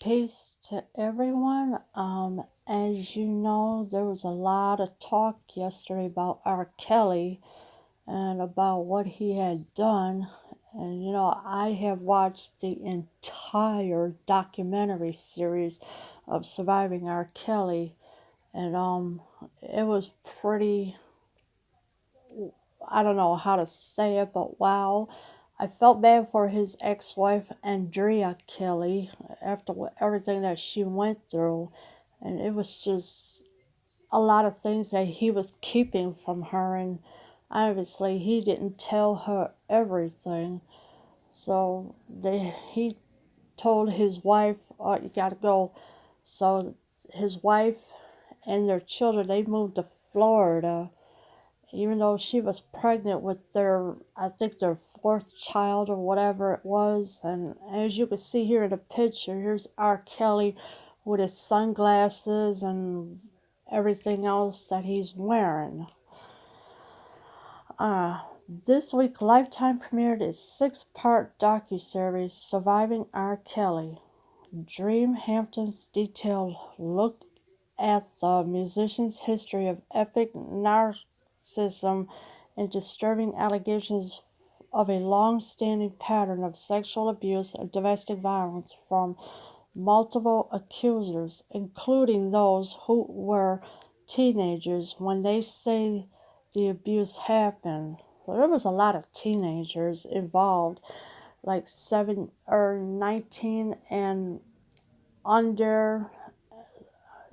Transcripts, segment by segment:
Peace to everyone. As you know, there was a lot of talk yesterday about R. Kelly and about what he had done. And I have watched the entire documentary series of Surviving R. Kelly, and it was pretty, I don't know how to say it, but wow. I felt bad for his ex-wife Andrea Kelly after everything that she went through, and it was just a lot of things that he was keeping from her, and obviously he didn't tell her everything. So he told his wife, "Oh, you gotta go." So his wife and their children, they moved to Florida, even though she was pregnant with I think their fourth child or whatever it was. And as you can see here in the picture, here's R. Kelly with his sunglasses and everything else that he's wearing. This week, Lifetime premiered its six-part docuseries, Surviving R. Kelly. Dream Hampton's detailed look at the musician's history of epic narcissism and disturbing allegations of a long-standing pattern of sexual abuse and domestic violence from multiple accusers, including those who were teenagers when they say the abuse happened. Well, there was a lot of teenagers involved, like 19 and under.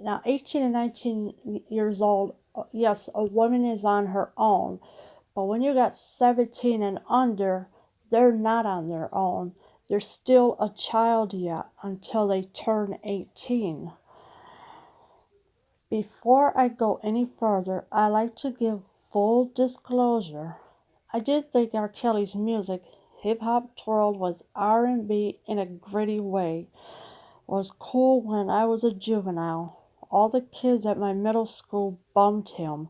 Now, 18 and 19 years old, yes, a woman is on her own. But when you got 17 and under, they're not on their own. They're still a child yet until they turn 18. Before I go any further, I like to give full disclosure. I did think R. Kelly's music, hip-hop twirled with R&B in a gritty way, was cool when I was a juvenile. All the kids at my middle school bumped him.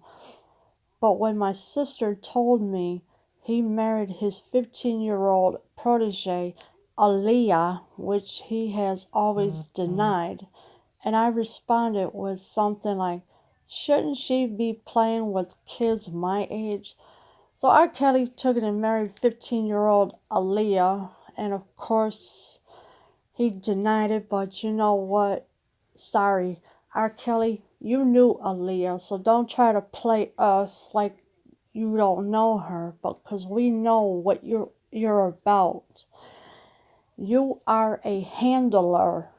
But when my sister told me he married his 15-year-old protege, Aaliyah, which he has always denied, and I responded with something like, shouldn't she be playing with kids my age? So R. Kelly took it and married 15-year-old Aaliyah, and of course he denied it, but you know what? Sorry, R. Kelly, you knew Aaliyah, so don't try to play us like you don't know her, because we know what you're about. You are a handler,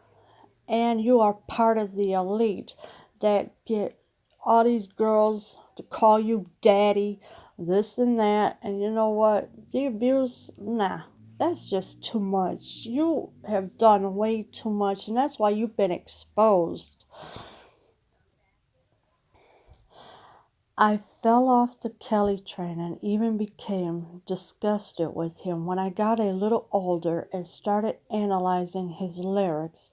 and you are part of the elite that get all these girls to call you daddy, this and that. And you know what? The abuse, nah, that's just too much. You have done way too much, and that's why you've been exposed. I fell off the Kelly train and even became disgusted with him when I got a little older and started analyzing his lyrics.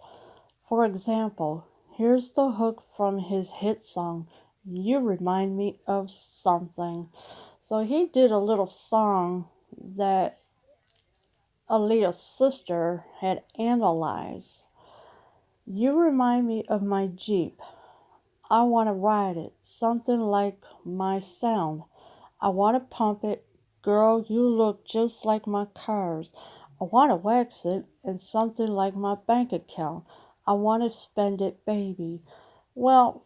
For example, here's the hook from his hit song, You Remind Me of Something. So he did a little song that Aaliyah's sister had analyzed. You remind me of my Jeep. I want to ride it, something like my sound. I want to pump it. Girl, you look just like my cars. I want to wax it and something like my bank account. I want to spend it, baby. Well,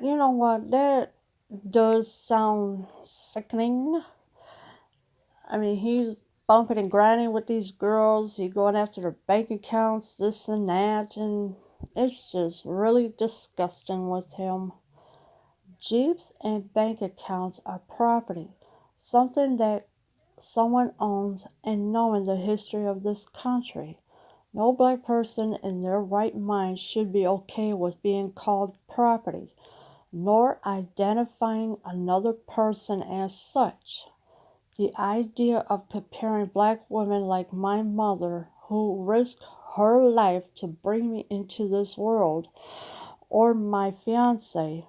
you know what, that does sound sickening. I mean, he's bumping and grinding with these girls. He's going after their bank accounts, this and that, and it's just really disgusting with him. Jeeps and bank accounts are property, something that someone owns, and knowing the history of this country, no black person in their right mind should be okay with being called property, nor identifying another person as such. The idea of comparing black women like my mother, who risked her life to bring me into this world, or my fiance,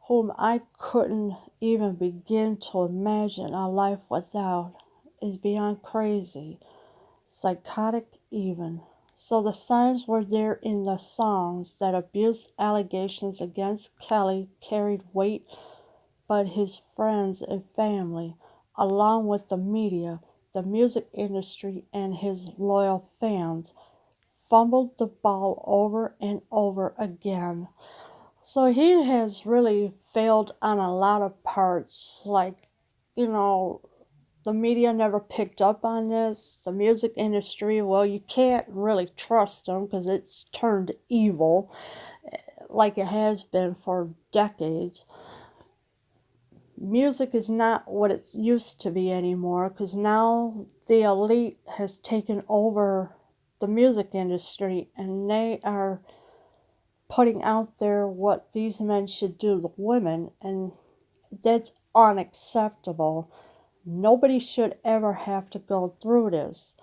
whom I couldn't even begin to imagine a life without, is beyond crazy, psychotic even. So the signs were there in the songs that abuse allegations against Kelly carried weight, but his friends and family, along with the media, the music industry, and his loyal fans, fumbled the ball over and over again. So he has really failed on a lot of parts. Like, you know, the media never picked up on this. The music industry, well, you can't really trust them because it's turned evil like it has been for decades. Music is not what it used to be anymore because now the elite has taken over the music industry and they are putting out there what these men should do to women, and that's unacceptable. Nobody should ever have to go through this.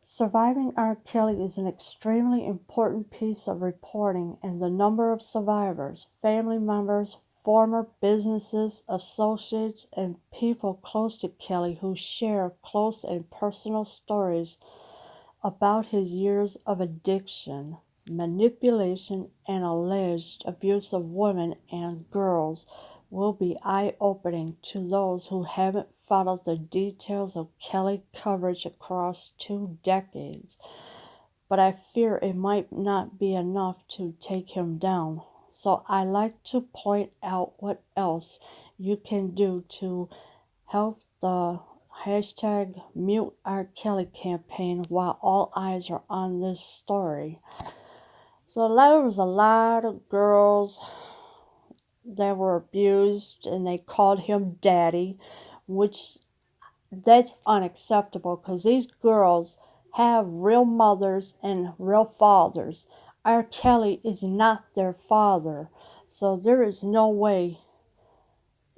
Surviving R. Kelly is an extremely important piece of reporting, and the number of survivors, family members, former businesses, associates, and people close to Kelly who share close and personal stories about his years of addiction, manipulation, and alleged abuse of women and girls will be eye-opening to those who haven't followed the details of Kelly coverage across 2 decades. But I fear it might not be enough to take him down. So I like to point out what else you can do to help the hashtag Mute R. Kelly campaign while all eyes are on this story. So there was a lot of girls that were abused and they called him daddy, which that's unacceptable because these girls have real mothers and real fathers. R. Kelly is not their father, so there is no way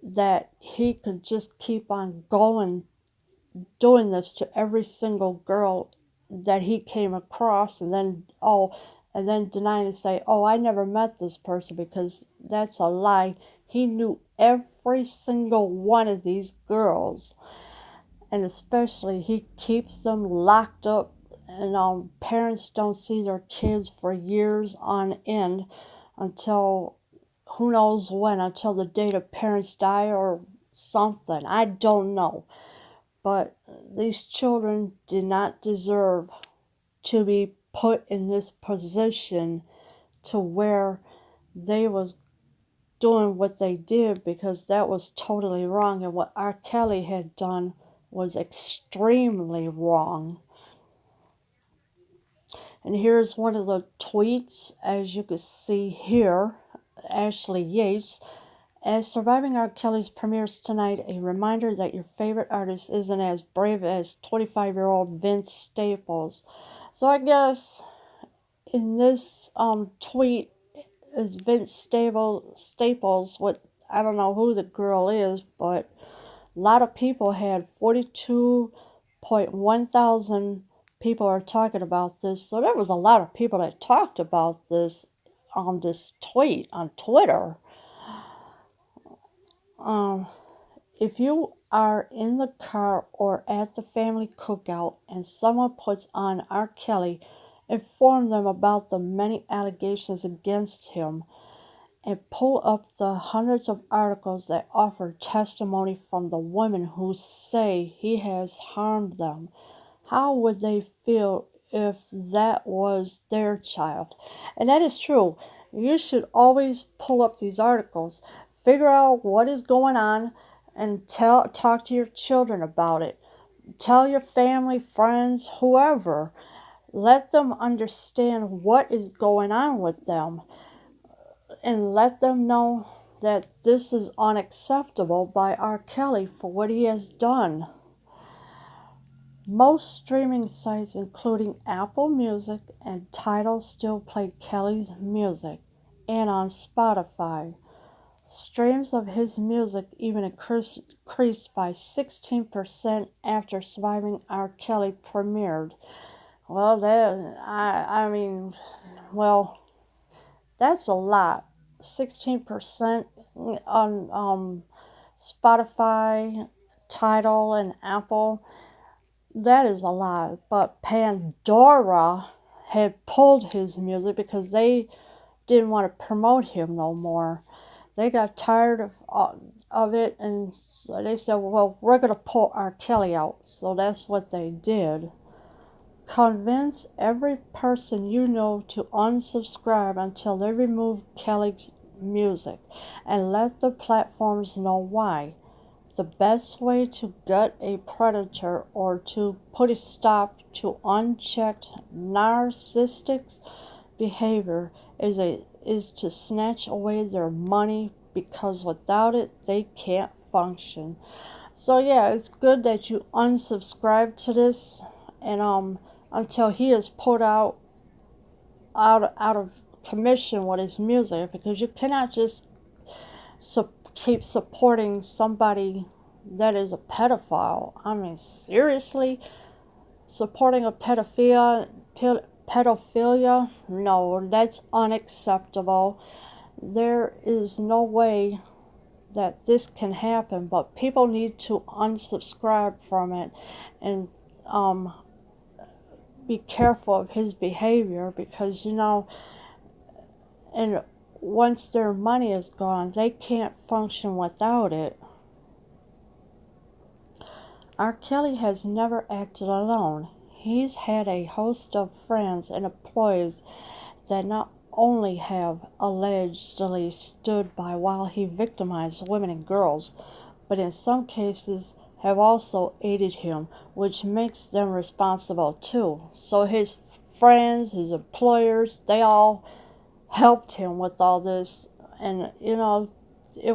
that he could just keep on going doing this to every single girl that he came across and then deny and say, oh, I never met this person, because that's a lie. He knew every single one of these girls, and especially he keeps them locked up, and parents don't see their kids for years on end until who knows when, until the day the parents die or something. I don't know. But these children did not deserve to be put in this position to where they was doing what they did, because that was totally wrong, and what R. Kelly had done was extremely wrong. And here's one of the tweets, as you can see here. Ashley Yates: as Surviving R. Kelly's premieres tonight, a reminder that your favorite artist isn't as brave as 25-year-old Vince Staples. So I guess in this tweet is Vince Staples, what, I don't know who the girl is, but a lot of people had 42.1 thousand people are talking about this. So there was a lot of people that talked about this on this tweet on Twitter. If you are in the car or at the family cookout and someone puts on R. Kelly, inform them about the many allegations against him and pull up the hundreds of articles that offer testimony from the women who say he has harmed them. How would they feel if that was their child? And that is true. You should always pull up these articles, figure out what is going on, and talk to your children about it. Tell your family, friends, whoever. Let them understand what is going on with them, and let them know that this is unacceptable by R. Kelly for what he has done. Most streaming sites, including Apple Music and Tidal, still play Kelly's music, and on Spotify, streams of his music even increased by 16% after Surviving R. Kelly premiered. Well, that's a lot. 16% on Spotify, Tidal, and Apple. That is a lie. But Pandora had pulled his music because they didn't want to promote him no more. They got tired of it, and so they said, "Well, we're gonna pull R. Kelly out." So that's what they did. Convince every person you know to unsubscribe until they remove Kelly's music, and let the platforms know why. The best way to gut a predator or to put a stop to unchecked narcissistic behavior is to snatch away their money, because without it they can't function. So yeah, it's good that you unsubscribe to this, and until he is put out of commission with his music, because you cannot just keep supporting somebody that is a pedophile. I mean, seriously, supporting a pedophilia? No, that's unacceptable. There is no way that this can happen, but people need to unsubscribe from it and um, be careful of his behavior, because and once their money is gone, they can't function without it. R. Kelly has never acted alone. He's had a host of friends and employees that not only have allegedly stood by while he victimized women and girls, but in some cases have also aided him, which makes them responsible too. So his friends, his employers, they all helped him with all this, and it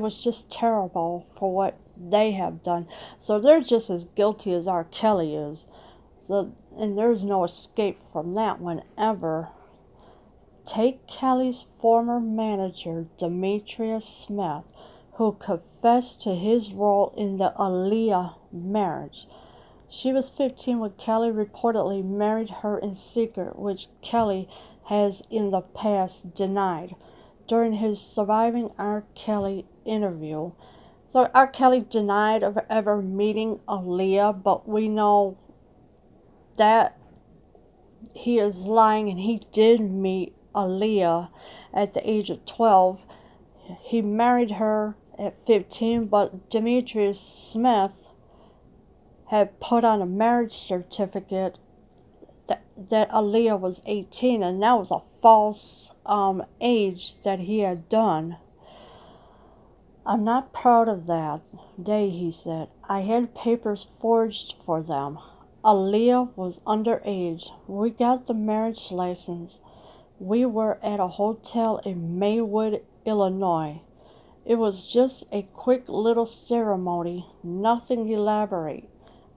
was just terrible for what they have done. So they're just as guilty as R. Kelly is. So, and there's no escape from that one ever. Take Kelly's former manager, Demetrius Smith, who confessed to his role in the Aaliyah marriage. She was 15 when Kelly reportedly married her in secret, which Kelly has in the past denied. During his surviving R. Kelly interview, so R. Kelly denied of ever meeting Aaliyah, but we know that he is lying, and he did meet Aaliyah at the age of 12. He married her at 15, but Demetrius Smith had put on a marriage certificate that Aaliyah was 18, and that was a false age that he had done. "I'm not proud of that day," he said. "I had papers forged for them. Aaliyah was underage. We got the marriage license. We were at a hotel in Maywood, Illinois. It was just a quick little ceremony, nothing elaborate.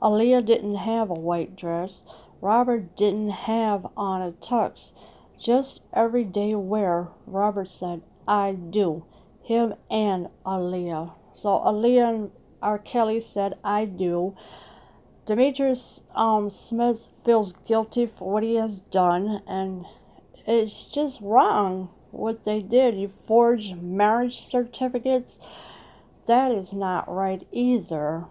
Aaliyah didn't have a white dress. Robert didn't have on a tux. Just everyday wear." Robert said, "I do." Him and Aaliyah. So Aaliyah and R. Kelly said, "I do." Demetrius Smith feels guilty for what he has done, and it's just wrong what they did. You forge marriage certificates. That is not right either.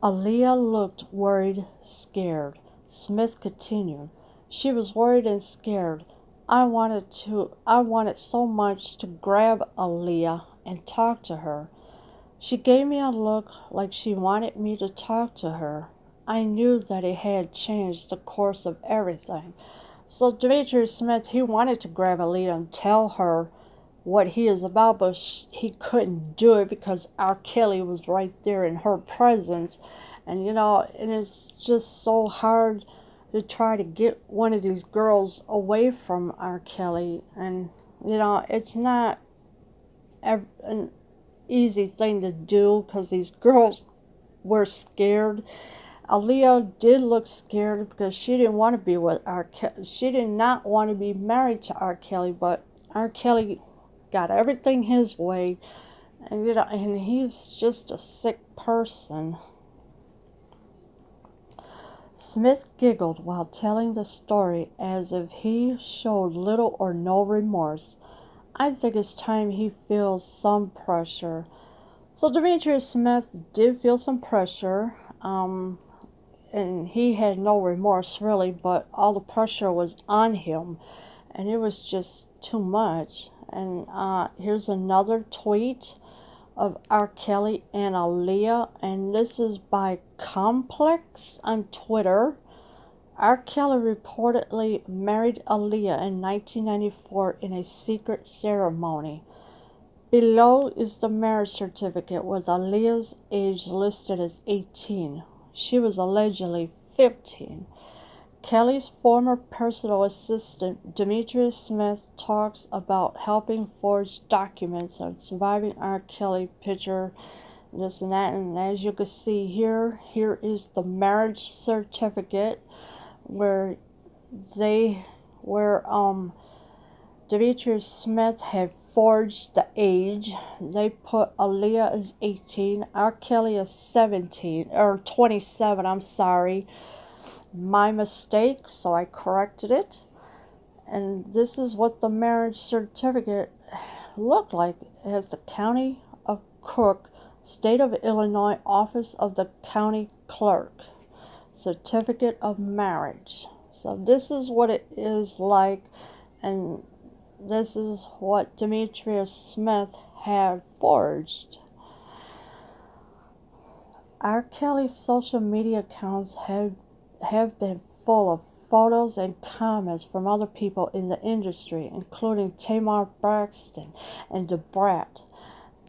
Aaliyah looked worried, scared. Smith continued. "She was worried and scared. I wanted so much to grab Aaliyah and talk to her. She gave me a look like she wanted me to talk to her. I knew that it had changed the course of everything." So Demetrius Smith, he wanted to grab Aaliyah and tell her what he is about, but he couldn't do it because R. Kelly was right there in her presence. And and it's just so hard to try to get one of these girls away from R. Kelly. And it's not an easy thing to do, because these girls were scared. Aaliyah did look scared because she didn't want to be with R. Kelly. She did not want to be married to R. Kelly, but R. Kelly got everything his way, and he's just a sick person. Smith giggled while telling the story as if he showed little or no remorse. "I think it's time he feels some pressure." So Demetrius Smith did feel some pressure. and he had no remorse really, but all the pressure was on him, and it was just too much. And here's another tweet of R. Kelly and Aaliyah, and this is by Complex on Twitter. R. Kelly reportedly married Aaliyah in 1994 in a secret ceremony. Below is the marriage certificate with Aaliyah's age listed as 18. She was allegedly 15. Kelly's former personal assistant, Demetrius Smith, talks about helping forge documents on surviving R. Kelly picture, this and that. And as you can see here, here is the marriage certificate where Demetrius Smith had forged the age. They put Aaliyah as 18, R. Kelly as 17, or 27, I'm sorry. My mistake, so I corrected it. And this is what the marriage certificate looked like. It has the County of Cook, State of Illinois, Office of the County Clerk, Certificate of Marriage. So this is what it is like, and this is what Demetrius Smith had forged. R. Kelly's social media accounts have been full of photos and comments from other people in the industry, including Tamar Braxton and Da Brat.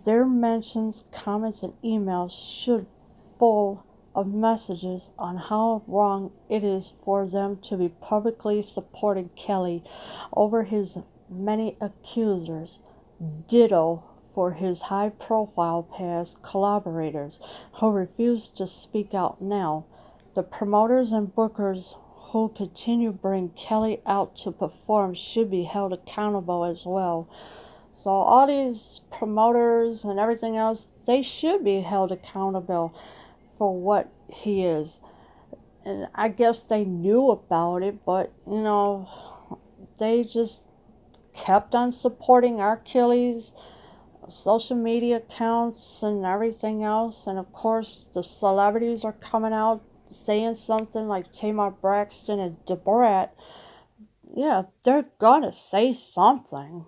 Their mentions, comments, and emails should full of messages on how wrong it is for them to be publicly supporting Kelly over his many accusers. Ditto for his high-profile past collaborators who refuse to speak out now. The promoters and bookers who continue to bring Kelly out to perform should be held accountable as well. So all these promoters and everything else, they should be held accountable for what he is. And I guess they knew about it, but they just kept on supporting R. Kelly's social media accounts and everything else. And of course, the celebrities are coming out saying something like Tamar Braxton and Da Brat. Yeah, they're gonna say something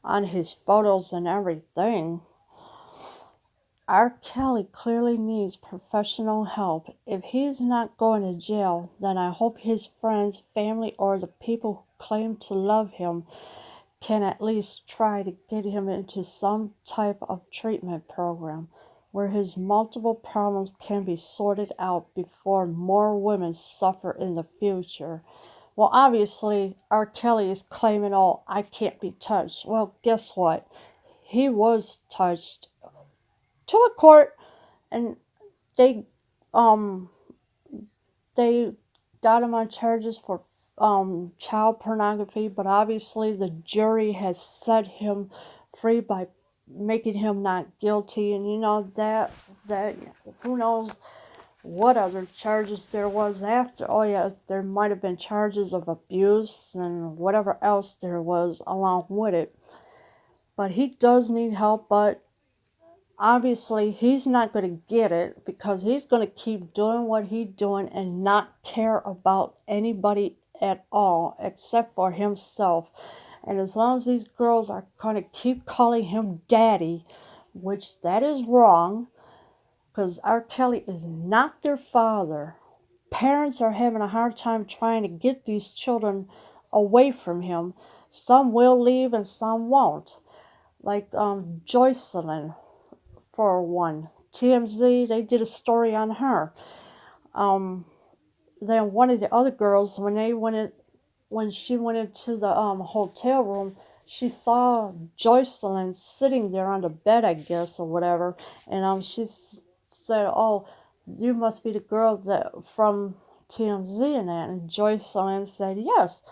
on his photos and everything. R. Kelly clearly needs professional help. If he's not going to jail, then I hope his friends, family, or the people who claim to love him can at least try to get him into some type of treatment program where his multiple problems can be sorted out before more women suffer in the future. Well, obviously, R. Kelly is claiming, oh, I can't be touched. Well, guess what? He was touched to a court, and they um they got him on charges for child pornography, but obviously the jury has set him free by making him not guilty. And that who knows what other charges there was after. Oh yeah, there might have been charges of abuse and whatever else there was along with it. But he does need help, but obviously he's not going to get it because he's going to keep doing what he's doing and not care about anybody at all except for himself. And as long as these girls are going to keep calling him daddy, which that is wrong, because R. Kelly is not their father. Parents are having a hard time trying to get these children away from him. Some will leave and some won't. Like Joycelyn, for one. TMZ, they did a story on her. Then one of the other girls, when she went into the hotel room, she saw Joycelyn sitting there on the bed, I guess, or whatever, and she said, "Oh, you must be the girl that from TMZ and that." And Joycelyn said, "Yes."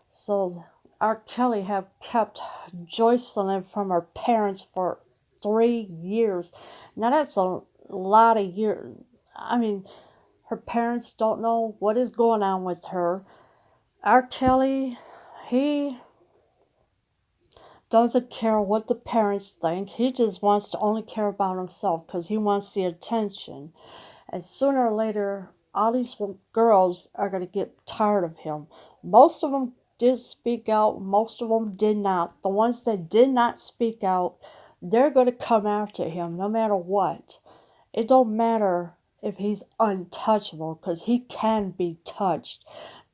So R. Kelly have kept Joycelyn from her parents for 3 years. Now that's a lot of years. I mean, her parents don't know what is going on with her. R. Kelly, he doesn't care what the parents think. He just wants to only care about himself because he wants the attention. And sooner or later, all these girls are going to get tired of him. Most of them did speak out, most of them did not. The ones that did not speak out, they're going to come after him no matter what. It don't matter if he's untouchable, because he can be touched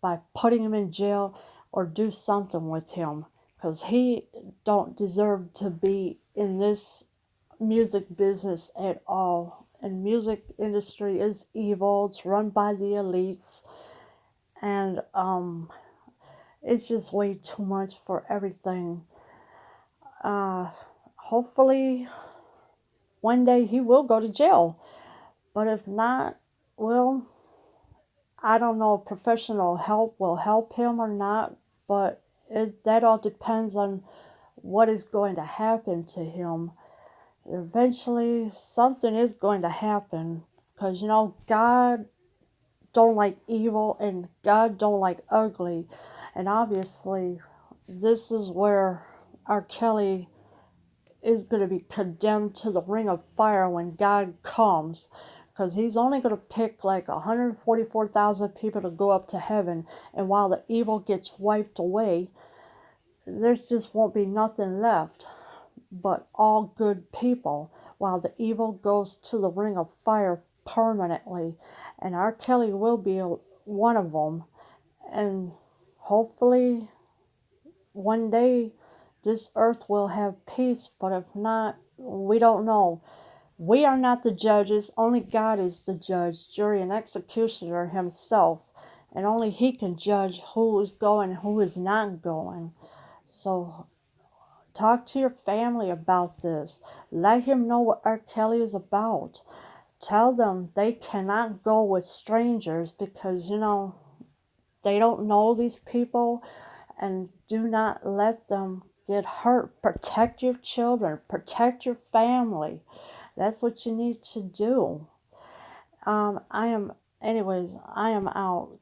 by putting him in jail or do something with him, because he don't deserve to be in this music business at all. And music industry is evil. It's run by the elites, and it's just way too much for everything. Hopefully, one day he will go to jail. But if not, well, I don't know if professional help will help him or not, but that all depends on what is going to happen to him. Eventually, something is going to happen, because God don't like evil and God don't like ugly, and obviously, this is where R. Kelly is going to be condemned to the ring of fire when God comes, because he's only going to pick like 144,000 people to go up to heaven, and while the evil gets wiped away, there's just won't be nothing left but all good people, while the evil goes to the ring of fire permanently. And R. Kelly will be one of them, and hopefully one day this earth will have peace, but if not, we don't know. We are not the judges, only God is the judge, jury, and executioner himself, and only he can judge who is going and who is not going. So talk to your family about this. Let him know what R. Kelly is about. Tell them they cannot go with strangers, because, they don't know these people, and do not let them get hurt. Protect your children, protect your family. That's what you need to do. I am, anyways, I am out.